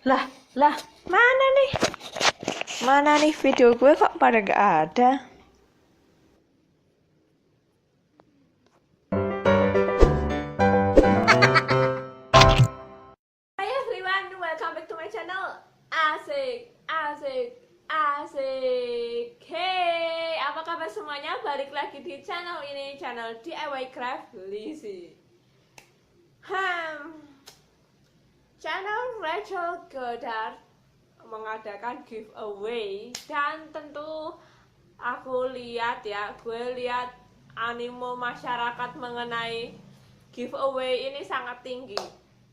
Lah, mana nih? Mana nih video gue kok pada gak ada? Hi everyone, welcome back to my channel. Asik. Hey, apa kabar semuanya? Balik lagi di channel ini, channel DIY Craft Lizzy. Channel Rachel Goddard mengadakan giveaway, dan tentu gue lihat animo masyarakat mengenai giveaway ini sangat tinggi.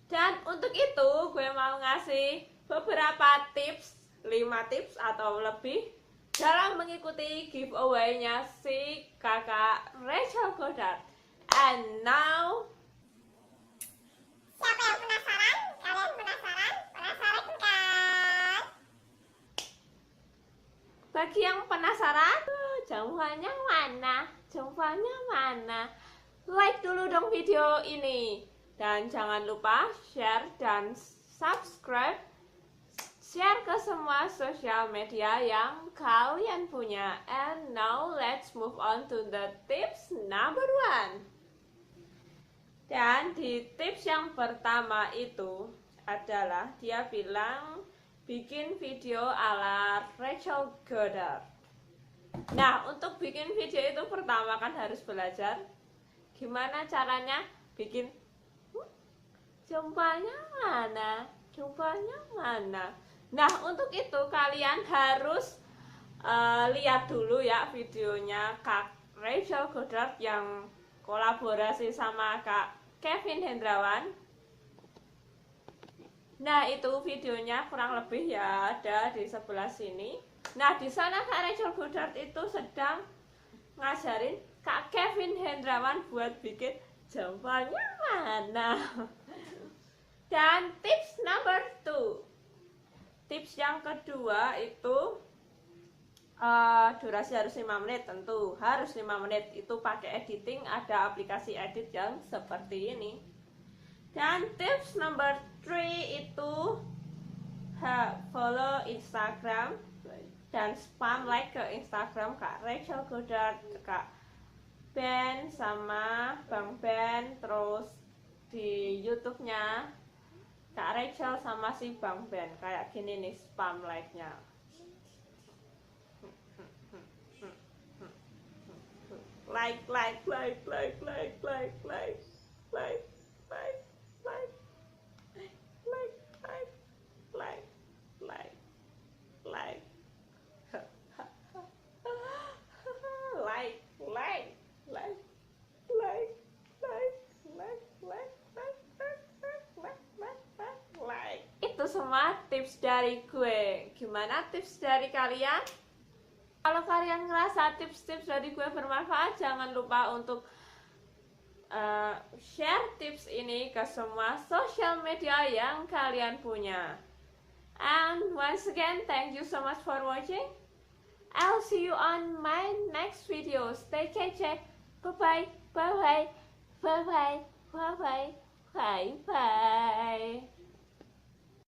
Dan untuk itu gue mau ngasih beberapa tips, 5 tips atau lebih dalam mengikuti giveaway-nya si kakak Rachel Goddard. And now, siapa yang penasaran? Kalian penasaran? Penasaran kan? bagi yang penasaran, jawabannya mana? Like dulu dong video ini. Dan jangan lupa share dan subscribe. Share ke semua sosial media yang kalian punya. And now let's move on to the tips number 1. Dan di tips yang pertama itu adalah dia bilang bikin video ala Rachel Goddard. Nah, untuk bikin video itu pertama kan harus belajar gimana caranya bikin jumpanya mana. Nah, untuk itu kalian harus lihat dulu ya videonya Kak Rachel Goddard yang kolaborasi sama Kak Kevin Hendrawan. Nah, itu videonya kurang lebih ya ada di sebelah sini. Nah, di sana Kak Rachel Goddard itu sedang ngajarin Kak Kevin Hendrawan buat bikin jawabannya mana. Dan tips number 2. Tips yang kedua itu durasi harus 5 menit, tentu harus 5 menit. Itu pakai editing, ada aplikasi edit yang seperti ini. Dan tips number 3 itu follow Instagram dan spam like ke Instagram Kak Rachel Goddard, Kak Ben sama Bang Ben, terus di YouTube-nya Kak Rachel sama si Bang Ben. Kayak gini nih spam like-nya. Like. Itu semua tips dari gue. Gimana tips dari kalian? Kalau kalian ngerasa tips-tips dari gue bermanfaat, jangan lupa untuk share tips ini ke semua sosial media yang kalian punya. And once again, thank you so much for watching. I'll see you on my next video. Stay kece. Bye bye.